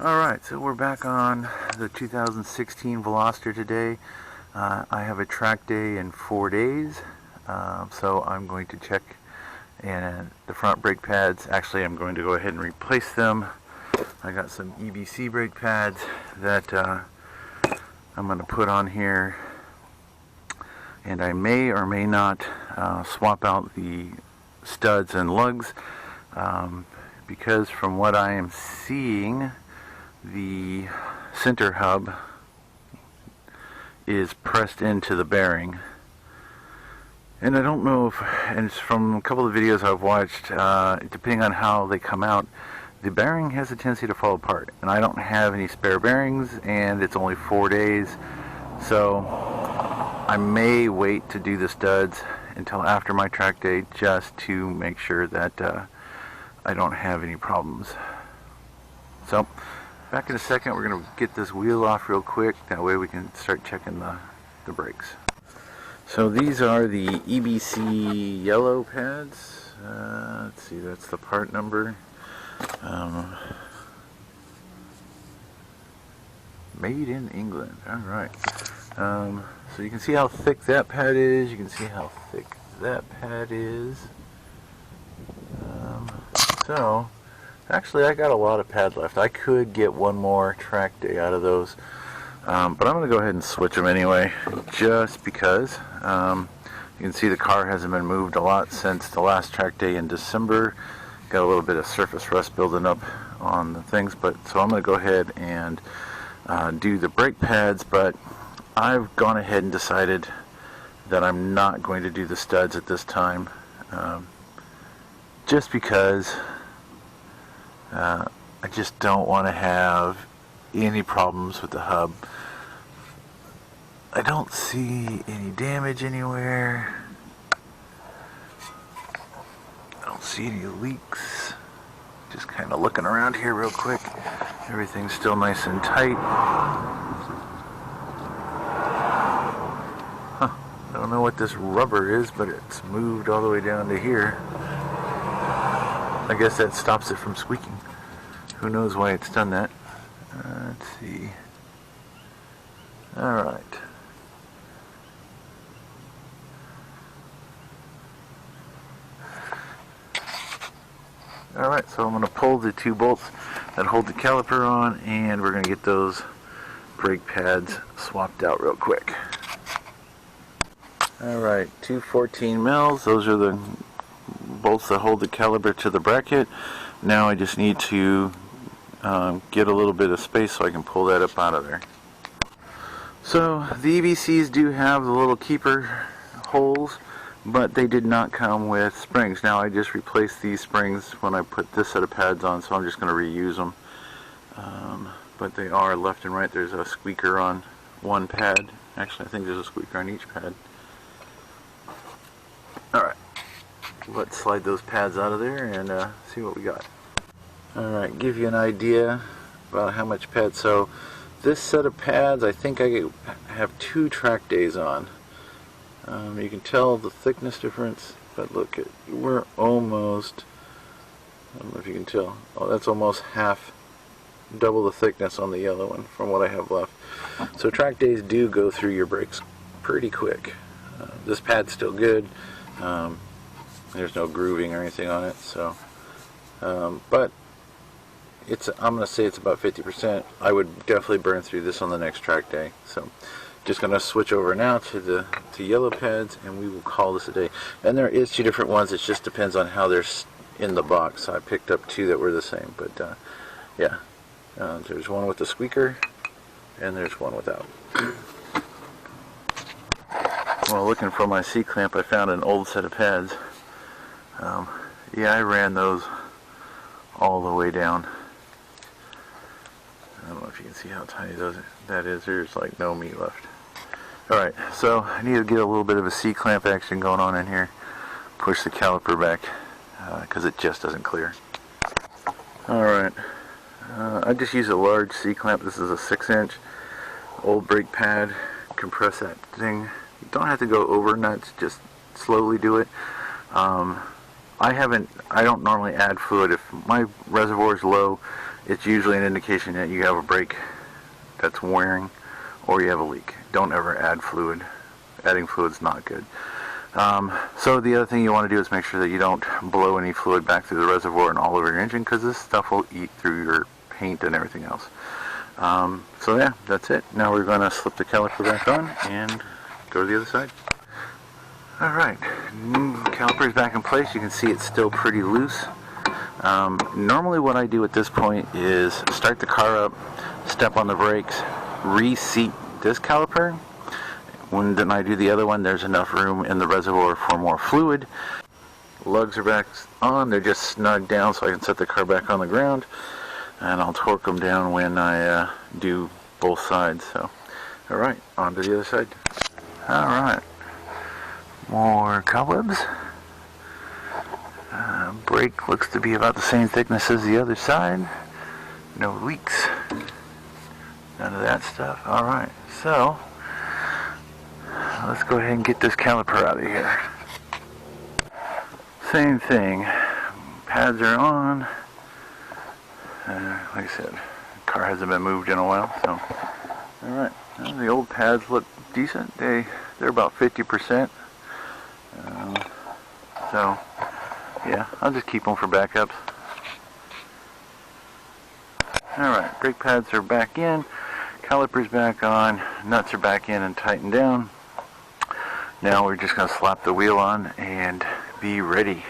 Alright, so we're back on the 2016 Veloster today. I have a track day in 4 days, so I'm going to check and the front brake pads. Actually, I'm going to go ahead and replace them. I got some EBC brake pads that I'm going to put on here, and I may or may not swap out the studs and lugs, because from what I am seeing, the center hub is pressed into the bearing, and I don't know if, and it's from a couple of videos I've watched, depending on how they come out, the bearing has a tendency to fall apart, and I don't have any spare bearings, and it's only 4 days, so I may wait to do the studs until after my track day just to make sure that I don't have any problems. So back in a second. We're going to get this wheel off real quick, that way we can start checking the brakes. So these are the EBC yellow pads. Let's see, that's the part number. Made in England. Alright. So you can see how thick that pad is. You can see how thick that pad is. So actually, I got a lot of pad left. I could get one more track day out of those, but I'm going to go ahead and switch them anyway, just because. You can see the car hasn't been moved a lot since the last track day in December. Got a little bit of surface rust building up on the things, but so I'm going to go ahead and do the brake pads, but I've gone ahead and decided that I'm not going to do the studs at this time, just because I just don't want to have any problems with the hub. I don't see any damage anywhere. I don't see any leaks. Just kind of looking around here real quick. Everything's still nice and tight. Huh. I don't know what this rubber is, but it's moved all the way down to here. I guess that stops it from squeaking. Who knows why it's done that. Let's see. Alright. Alright, so I'm going to pull the two bolts that hold the caliper on, and we're going to get those brake pads swapped out real quick. Alright, two 14 mils. Those are the bolts that hold the caliper to the bracket. Now I just need to get a little bit of space so I can pull that up out of there. So the EBCs do have the little keeper holes, but they did not come with springs. Now I just replaced these springs when I put this set of pads on, so I'm just going to reuse them. But they are left and right. There's a squeaker on one pad. Actually, I think there's a squeaker on each pad. Alright, let's slide those pads out of there and see what we got. Alright, give you an idea about how much pad. So this set of pads, I think I have 2 track days on. You can tell the thickness difference, but look, we're almost, I don't know if you can tell, oh, that's almost half, double the thickness on the yellow one from what I have left. So track days do go through your brakes pretty quick. This pad's still good. There's no grooving or anything on it, so but I'm going to say it's about 50%. I would definitely burn through this on the next track day. So just going to switch over now to yellow pads, and we will call this a day. And there is 2 different ones. It just depends on how they're in the box. I picked up 2 that were the same, but yeah, there's one with the squeaker and there's one without. While looking for my C-clamp, I found an old set of pads. Yeah, I ran those all the way down. I don't know if you can see how tiny that is. There's like no meat left. Alright, so I need to get a little bit of a C-clamp action going on in here. Push the caliper back because it just doesn't clear. Alright, I just use a large C-clamp. This is a 6-inch old brake pad. Compress that thing. You don't have to go over nuts, just slowly do it. I don't normally add fluid. If my reservoir is low, it's usually an indication that you have a brake that's wearing or you have a leak. Don't ever add fluid. Adding fluid's not good. So the other thing you want to do is make sure that you don't blow any fluid back through the reservoir and all over your engine, because this stuff will eat through your paint and everything else. So yeah, that's it. Now we're going to slip the caliper back on and go to the other side. Alright, caliper's back in place. You can see it's still pretty loose. Normally what I do at this point is start the car up, step on the brakes, reseat this caliper. When I do the other one, there's enough room in the reservoir for more fluid. Lugs are back on, they're just snugged down so I can set the car back on the ground, and I'll torque them down when I do both sides. So, alright, on to the other side. Alright, more cobwebs. Brake looks to be about the same thickness as the other side. No leaks. None of that stuff. Alright, so let's go ahead and get this caliper out of here. Same thing. Pads are on. Like I said, the car hasn't been moved in a while, so alright. Well, the old pads look decent. They're about 50%. So yeah, I'll just keep them for backups. Alright, brake pads are back in, caliper's back on, nuts are back in and tightened down. Now we're just going to slap the wheel on and be ready.